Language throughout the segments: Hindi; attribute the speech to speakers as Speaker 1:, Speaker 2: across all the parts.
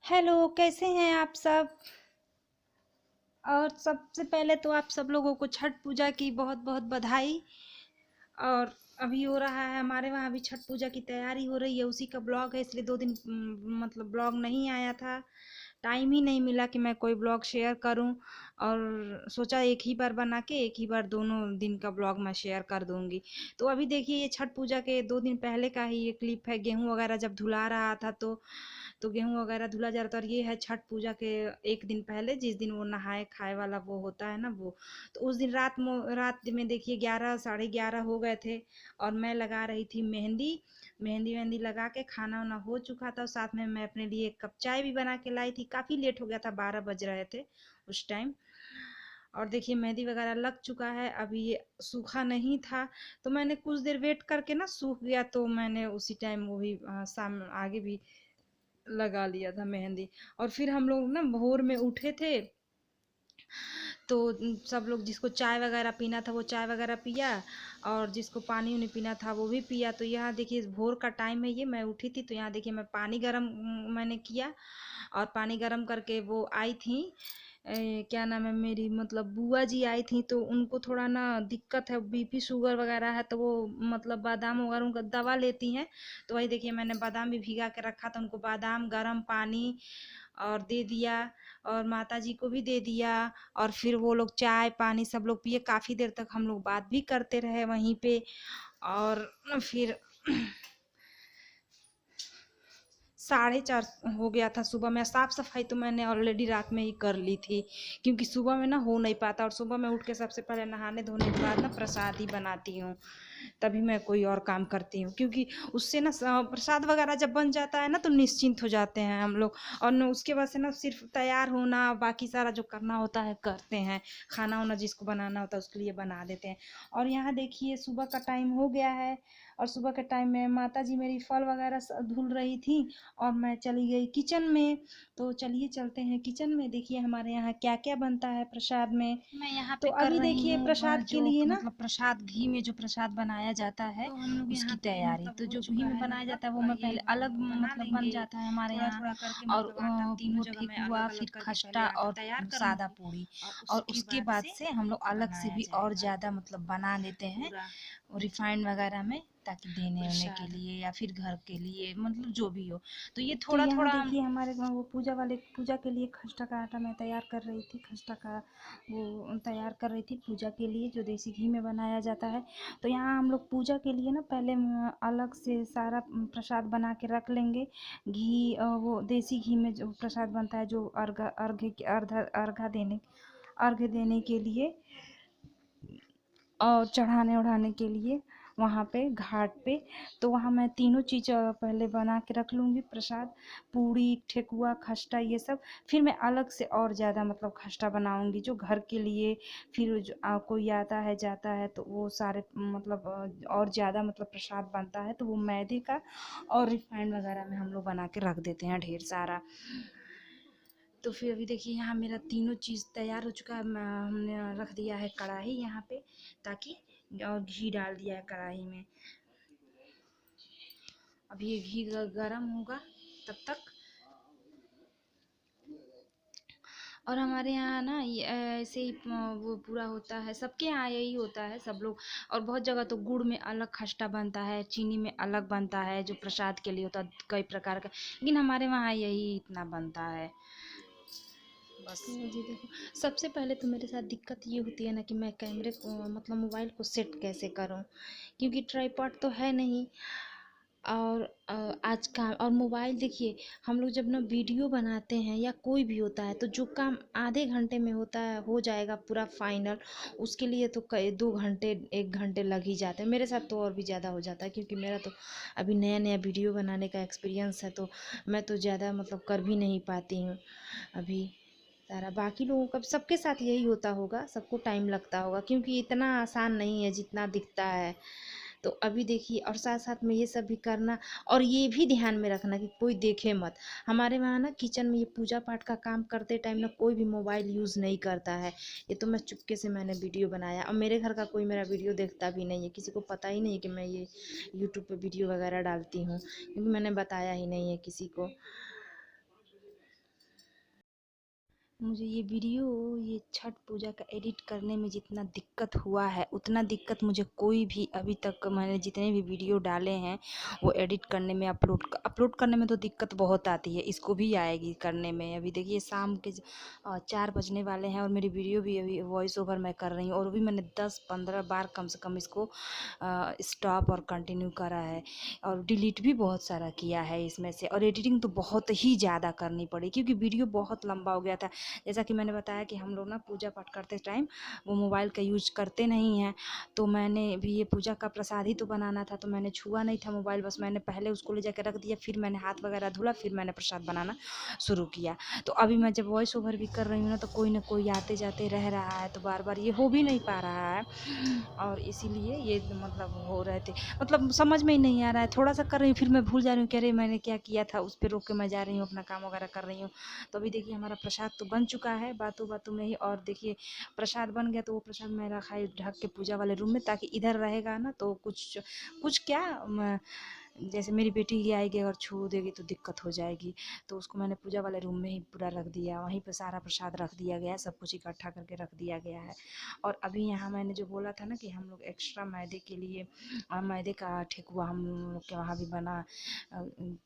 Speaker 1: हेलो, कैसे हैं आप सब। और सबसे पहले तो आप सब लोगों को छठ पूजा की बहुत बहुत बधाई। और अभी हो रहा है हमारे वहाँ भी छठ पूजा की तैयारी हो रही है, उसी का ब्लॉग है, इसलिए 2 दिन मतलब ब्लॉग नहीं आया था। टाइम ही नहीं मिला कि मैं कोई ब्लॉग शेयर करूं। और सोचा एक ही बार बना के एक ही बार दोनों दिन का ब्लॉग मैं शेयर कर दूंगी। तो अभी देखिए, ये छठ पूजा के 2 दिन पहले का ही ये क्लिप है। गेहूं वगैरह जब धुला रहा था तो गेहूं वगैरह धुला जा रहा था। और ये है छठ पूजा के एक दिन पहले, जिस दिन वो नहाए खाए वाला वो होता है ना वो। तो उस दिन रात में देखिए 11 साढ़े 11 हो गए थे। और मैं लगा रही थी मेहंदी। मेहंदी वेहंदी लगा के खाना वाना हो चुका था, और साथ में मैं अपने लिए एक कप चाय भी बना के लाई थी। काफ़ी लेट हो गया था, 12 बज रहे थे उस टाइम। और देखिए मेहंदी वगैरह लग चुका है, अभी ये सूखा नहीं था। तो मैंने कुछ देर वेट करके ना सूख गया, तो मैंने उसी टाइम वो भी साम आगे भी लगा लिया था मेहंदी। और फिर हम लोग ना भोर में उठे थे। तो सब लोग, जिसको चाय वगैरह पीना था वो चाय वगैरह पिया, और जिसको पानी उनी पीना था वो भी पिया। तो यहाँ देखिए भोर का टाइम है, ये मैं उठी थी तो यहाँ देखिए मैं पानी गरम मैंने किया। और पानी गरम करके वो आई थी, क्या नाम है, मेरी मतलब बुआ जी आई थी। तो उनको थोड़ा ना दिक्कत है, बीपी शुगर वगैरह है, तो वो मतलब बादाम वगैरह उनका दवा लेती हैं। तो वही देखिए मैंने बादाम भी भिगा के रखा था, उनको बादाम गरम पानी और दे दिया। और माता जी को भी दे दिया। और फिर वो लोग चाय पानी सब लोग पिए, काफ़ी देर तक हम लोग बात भी करते रहे वहीं पे। और फिर 4:30 हो गया था सुबह में। साफ सफाई तो मैंने ऑलरेडी रात में ही कर ली थी, क्योंकि सुबह में ना हो नहीं पाता। और सुबह में उठ के सबसे पहले नहाने धोने के बाद ना प्रसाद ही बनाती हूँ, तभी मैं कोई और काम करती हूँ। क्योंकि उससे ना प्रसाद वगैरह जब बन जाता है ना तो निश्चिंत हो जाते हैं हम लोग। और न उसके बाद से ना सिर्फ तैयार होना, बाकी सारा जो करना होता है करते हैं। खाना वाना जिसको बनाना होता है उसके लिए बना देते हैं। और यहाँ देखिए सुबह का टाइम हो गया है। और सुबह के टाइम में माता जी मेरी फल वगैरह धुल रही थी, और मैं चली गई किचन में। तो चलिए चलते हैं किचन में, देखिए हमारे यहाँ क्या क्या बनता है प्रसाद में।
Speaker 2: मैं यहाँ
Speaker 1: तो
Speaker 2: पे कर
Speaker 1: अभी
Speaker 2: रही
Speaker 1: देखिए
Speaker 2: हूँ
Speaker 1: प्रसाद के
Speaker 2: जो
Speaker 1: लिए ना,
Speaker 2: मतलब प्रसाद घी में जो प्रसाद बनाया जाता है
Speaker 1: तो हम लोग
Speaker 2: उसकी
Speaker 1: यहाँ पे
Speaker 2: तैयारी।
Speaker 1: मतलब
Speaker 2: तो
Speaker 1: हो
Speaker 2: जो घी
Speaker 1: चुका
Speaker 2: में
Speaker 1: है,
Speaker 2: बनाया
Speaker 1: मतलब
Speaker 2: जाता है वो मैं
Speaker 1: ये
Speaker 2: पहले अलग
Speaker 1: बना
Speaker 2: मतलब बन
Speaker 1: लेंगे
Speaker 2: जाता है हमारे
Speaker 1: थोड़ा
Speaker 2: यहाँ।
Speaker 1: थोड़ा करके।
Speaker 2: और
Speaker 1: मतलब आटा तीनों
Speaker 2: वो
Speaker 1: जगह मैं
Speaker 2: ठेकुआ
Speaker 1: अलग अलग
Speaker 2: फिर
Speaker 1: करके पहले
Speaker 2: खस्ता
Speaker 1: आटा
Speaker 2: और
Speaker 1: तैयार कर
Speaker 2: सादा
Speaker 1: लूँगी।
Speaker 2: पूड़ी।
Speaker 1: और
Speaker 2: और
Speaker 1: उसके
Speaker 2: उसके
Speaker 1: बाद
Speaker 2: बाद
Speaker 1: से
Speaker 2: से हम लोग अलग से
Speaker 1: बनाया
Speaker 2: भी और
Speaker 1: जाएगा
Speaker 2: ज़्यादा मतलब बना लेते हैं
Speaker 1: पूरा
Speaker 2: रिफाइंड वगैरह में, ताकि देने होने के
Speaker 1: प्रसाद।
Speaker 2: लिए या फिर घर के लिए मतलब जो भी हो। तो ये
Speaker 1: तो
Speaker 2: थोड़ा
Speaker 1: यहाँ
Speaker 2: थोड़ा
Speaker 1: देखिए हमारे गाँव वो पूजा के लिए खस्ता का आटा मैं तैयार कर रही थी। खस्ता का वो तैयार कर रही थी पूजा के लिए, जो देसी घी में बनाया जाता है। तो यहाँ हम लोग पूजा के लिए ना पहले अलग से सारा प्रसाद बना के रख लेंगे। घी वो देसी घी में जो प्रसाद बनता है, जो अर्घ देने के लिए और चढ़ाने ओढ़ाने के लिए वहाँ पे घाट पे। तो वहाँ मैं तीनों चीज़ पहले बना के रख लूँगी प्रसाद, पूड़ी ठेकुआ खस्ता ये सब। फिर मैं अलग से और ज़्यादा मतलब खस्ता बनाऊँगी जो घर के लिए। फिर जो कोई आता है जाता है तो वो सारे मतलब और ज़्यादा मतलब प्रसाद बनता है तो वो मैदे का और रिफाइंड वगैरह में हम लोग बना के रख देते हैं ढेर सारा। तो फिर अभी देखिए यहाँ मेरा तीनों चीज़ तैयार हो चुका है। हमने रख दिया है कढ़ाई यहाँ पे, ताकि और घी डाल दिया है कढ़ाई में। अब ये घी गरम होगा तब तक। और हमारे यहाँ ना ये ऐसे ही वो पूरा होता है, सबके यहाँ यही होता है सब लोग। और बहुत जगह तो गुड़ में अलग खस्ता बनता है, चीनी में अलग बनता है, जो प्रसाद के लिए होता है कई प्रकार का। लेकिन हमारे वहाँ यही इतना बनता है बस। तो जी देखो, सबसे पहले तो मेरे साथ दिक्कत ये होती है ना कि मैं कैमरे को मतलब मोबाइल को सेट कैसे करूं, क्योंकि ट्राईपॉड तो है नहीं। और आज का और मोबाइल देखिए, हम लोग जब ना वीडियो बनाते हैं या कोई भी होता है तो जो काम आधे घंटे में होता है हो जाएगा पूरा फाइनल, उसके लिए तो कई 2 घंटे 1 घंटे लग ही जाते हैं। मेरे साथ तो और भी ज़्यादा हो जाता है, क्योंकि मेरा तो अभी नया नया वीडियो बनाने का एक्सपीरियंस है। तो मैं तो ज़्यादा मतलब कर भी नहीं पाती हूँ अभी सारा। बाकी लोगों का सबके साथ यही होता होगा, सबको टाइम लगता होगा, क्योंकि इतना आसान नहीं है जितना दिखता है। तो अभी देखिए, और साथ साथ में ये सब भी करना। और ये भी ध्यान में रखना कि कोई देखे मत। हमारे वहाँ ना किचन में ये पूजा पाठ का काम करते टाइम ना कोई भी मोबाइल यूज़ नहीं करता है। ये तो मैं चुपके से मैंने वीडियो बनाया, और मेरे घर का कोई मेरा वीडियो देखता भी नहीं है, किसी को पता ही नहीं है कि मैं ये यूट्यूब पे वीडियो वगैरह डालती हूँ, क्योंकि मैंने बताया ही नहीं है किसी को।
Speaker 2: मुझे ये छठ पूजा का एडिट करने में जितना दिक्कत हुआ है, उतना दिक्कत मुझे कोई भी अभी तक मैंने जितने भी वीडियो डाले हैं वो एडिट करने में, अपलोड करने में तो दिक्कत बहुत आती है, इसको भी आएगी करने में। अभी देखिए शाम के 4 बजने वाले हैं और मेरी वीडियो भी अभी वॉइस ओवर मैं कर रही हूँ, और भी मैंने 10-15 बार कम से कम इसको स्टॉप और कंटिन्यू करा है, और डिलीट भी बहुत सारा किया है इसमें से, और एडिटिंग तो बहुत ही ज़्यादा करनी पड़ी क्योंकि वीडियो बहुत लंबा हो गया था। जैसा कि मैंने बताया कि हम लोग ना पूजा पाठ करते टाइम वो मोबाइल का यूज करते नहीं हैं, तो मैंने भी ये पूजा का प्रसाद ही तो बनाना था, तो मैंने छुआ नहीं था मोबाइल, बस मैंने पहले उसको ले जाकर रख दिया, फिर मैंने हाथ वगैरह धुला, फिर मैंने प्रसाद बनाना शुरू किया। तो अभी मैं जब वॉइस ओवर भी कर रही हूँ ना कोई आते जाते रह रहा है, तो बार बार ये हो भी नहीं पा रहा है, और इसीलिए ये मतलब हो रहे थे, मतलब समझ में ही नहीं आ रहा है, थोड़ा सा कर रही हूँ फिर मैं भूल जा रही हूँ कि अरे मैंने क्या किया था, उस पर रोक के मैं जा रही हूँ अपना काम वगैरह कर रही हूँ। तो अभी देखिए हमारा प्रसाद तो बन चुका है बातों बातों में ही, और देखिए प्रसाद बन गया, तो वो प्रसाद मैं रखा है ढक के पूजा वाले रूम में, ताकि इधर रहेगा ना तो कुछ कुछ क्या जैसे मेरी बेटी ही आएगी और छू देगी तो दिक्कत हो जाएगी, तो उसको मैंने पूजा वाले रूम में ही पूरा रख दिया, वहीं पर सारा प्रसाद रख दिया गया है, सब कुछ इकट्ठा करके रख दिया गया है। और अभी यहाँ मैंने जो बोला था ना कि हम लोग एक्स्ट्रा मैदे के लिए मैदे का ठेकुआ हम लोग के वहाँ भी बना,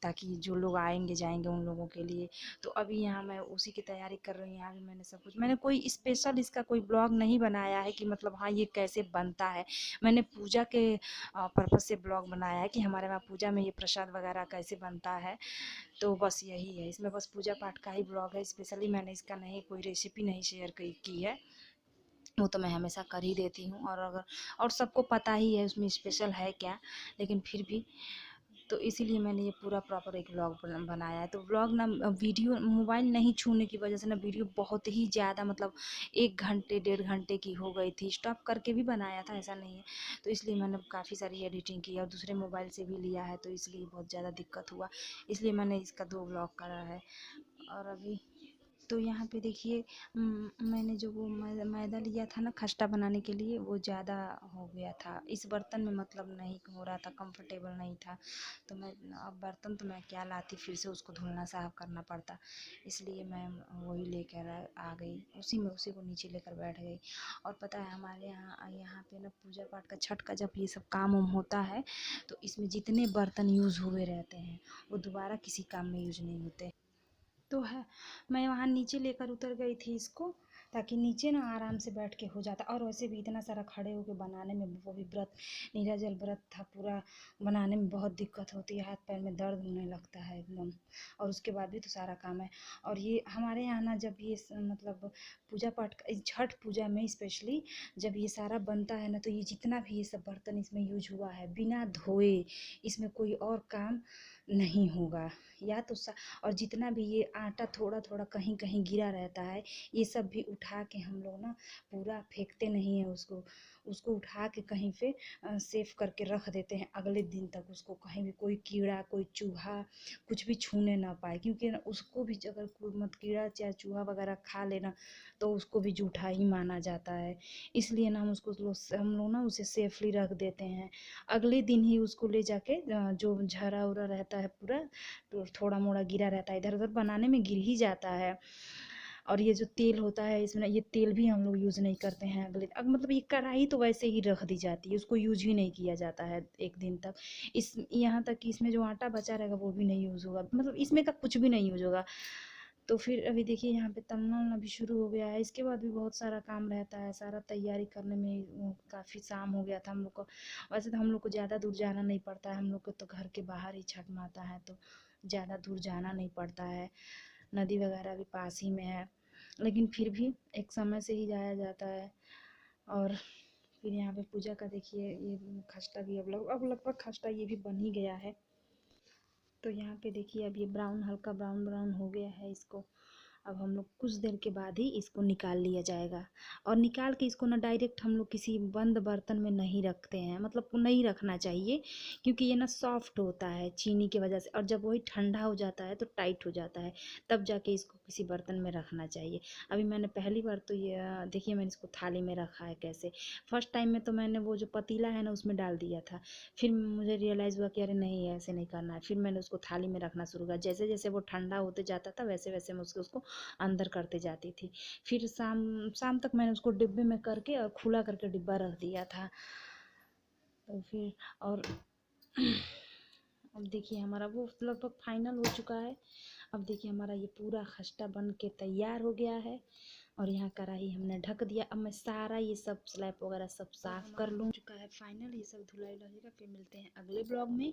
Speaker 2: ताकि जो लोग आएंगे जाएंगे उन लोगों के लिए, तो अभी यहाँ मैं उसी की तैयारी कर रही हूँ। यहाँ भी मैंने सब कुछ, मैंने कोई स्पेशल इसका कोई ब्लॉग नहीं बनाया है कि मतलब हाँ ये कैसे बनता है, मैंने पूजा के पर्पज़ से ब्लॉग बनाया है कि हमारे वहाँ पूजा में ये प्रसाद वगैरह कैसे बनता है, तो बस यही है, इसमें बस पूजा पाठ का ही ब्लॉग है, स्पेशली मैंने इसका नहीं कोई रेसिपी नहीं शेयर की है, वो तो मैं हमेशा कर ही देती हूँ, और सबको पता ही है उसमें स्पेशल है क्या, लेकिन फिर भी तो इसीलिए मैंने ये पूरा प्रॉपर एक व्लॉग बनाया है। तो व्लॉग ना वीडियो मोबाइल नहीं छूने की वजह से ना वीडियो बहुत ही ज़्यादा मतलब 1 घंटे 1.5 घंटे की हो गई थी, स्टॉप करके भी बनाया था ऐसा नहीं है, तो इसलिए मैंने काफ़ी सारी एडिटिंग की और दूसरे मोबाइल से भी लिया है, तो इसलिए बहुत ज़्यादा दिक्कत हुआ, इसलिए मैंने इसका 2 व्लॉग करा है। और अभी तो यहाँ पे देखिए मैंने जो वो मैदा लिया था ना खस्ता बनाने के लिए, वो ज़्यादा हो गया था इस बर्तन में, मतलब नहीं हो रहा था, कंफर्टेबल नहीं था, तो मैं अब बर्तन तो मैं क्या लाती, फिर से उसको धुलना साफ करना पड़ता, इसलिए मैं वही लेकर आ गई, उसी को नीचे लेकर बैठ गई। और पता है हमारे यहाँ यहाँ पे ना पूजा पाठ का छठ का जब ये सब काम उम होता है, तो इसमें जितने बर्तन यूज़ हुए रहते हैं वो दोबारा किसी काम में यूज नहीं होते, तो है मैं वहाँ नीचे लेकर उतर गई थी इसको, ताकि नीचे ना आराम से बैठ के हो जाता, और वैसे भी इतना सारा खड़े होके बनाने में, वो भी व्रत निराजल व्रत था पूरा, बनाने में बहुत दिक्कत होती है, हाथ पैर में दर्द होने लगता है एकदम, और उसके बाद भी तो सारा काम है। और ये हमारे यहाँ ना जब ये मतलब पूजा पाठ छठ पूजा में स्पेशली जब ये सारा बनता है ना, तो ये जितना भी ये सब बर्तन इसमें यूज हुआ है बिना धोए इसमें कोई और काम नहीं होगा, या तो और जितना भी ये आटा थोड़ा थोड़ा कहीं कहीं गिरा रहता है, ये सब भी उठा के हम लोग ना पूरा फेंकते नहीं है उसको, उसको उठा के कहीं पे सेफ करके रख देते हैं अगले दिन तक, उसको कहीं भी कोई कीड़ा कोई चूहा कुछ भी छूने ना पाए, क्योंकि ना उसको भी अगर कोई मत कीड़ा या चूहा वगैरह खा लेना तो उसको भी जूठा ही माना जाता है, इसलिए ना हम लोग ना उसे सेफली रख देते हैं, अगले दिन ही उसको ले जाके जो झरा उरा रहता है पूरा, तो थोड़ा मोड़ा गिरा रहता है इधर उधर बनाने में गिर ही जाता है। और ये जो तेल होता है इसमें ये तेल भी हम लोग यूज़ नहीं करते हैं अगले, अब मतलब ये कढ़ाई तो वैसे ही रख दी जाती है, उसको यूज ही नहीं किया जाता है एक दिन तक, इस यहाँ तक कि इसमें जो आटा बचा रहेगा वो भी नहीं यूज़ होगा, मतलब इसमें का कुछ भी नहीं यूज होगा। तो फिर अभी देखिए यहाँ पे तलना उलना भी शुरू हो गया है, इसके बाद भी बहुत सारा काम रहता है, सारा तैयारी करने में काफ़ी शाम हो गया था हम लोग को, वैसे तो हम लोग को ज़्यादा दूर जाना नहीं पड़ता है, हम लोग को तो घर के बाहर ही छठ माता है, तो ज़्यादा दूर जाना नहीं पड़ता है, नदी वगैरह भी पास ही में है, लेकिन फिर भी एक समय से ही जाया जाता है। और फिर यहाँ पे पूजा का देखिए ये खस्ता भी अब लगभग खस्ता ये भी बन ही गया है, तो यहाँ पे देखिए अब ये ब्राउन हल्का ब्राउन ब्राउन हो गया है इसको, अब हम लोग कुछ देर के बाद ही इसको निकाल लिया जाएगा, और निकाल के इसको ना डायरेक्ट हम लोग किसी बंद बर्तन में नहीं रखते हैं, मतलब नहीं रखना चाहिए, क्योंकि ये ना सॉफ्ट होता है चीनी की वजह से, और जब वही ठंडा हो जाता है तो टाइट हो जाता है, तब जाके इसको किसी बर्तन में रखना चाहिए। अभी मैंने पहली बार तो ये देखिए मैंने इसको थाली में रखा है कैसे, फर्स्ट टाइम में तो मैंने वो जो पतीला है ना उसमें डाल दिया था, फिर मुझे रियलाइज़ हुआ कि अरे नहीं ऐसे नहीं करना है, फिर मैंने उसको थाली में रखना शुरू किया, जैसे जैसे वो ठंडा होते जाता था वैसे वैसे मैं उसको अंदर करते जाती थी। फिर शाम शाम तक मैंने उसको डिब्बे में करके और खुला करके डिब्बा रख दिया था। तो फिर और अब देखिए हमारा वो लगभग फाइनल हो चुका है। अब देखिए हमारा ये पूरा खस्ता बन के तैयार हो गया है और यहाँ कढ़ाई हमने ढक दिया। अब मैं सारा ये सब स्लैब वगैरह सब साफ कर लूँ। चुका है फाइनल, ये सब धुलाई उलाई का। फिर मिलते हैं अगले ब्लॉग में।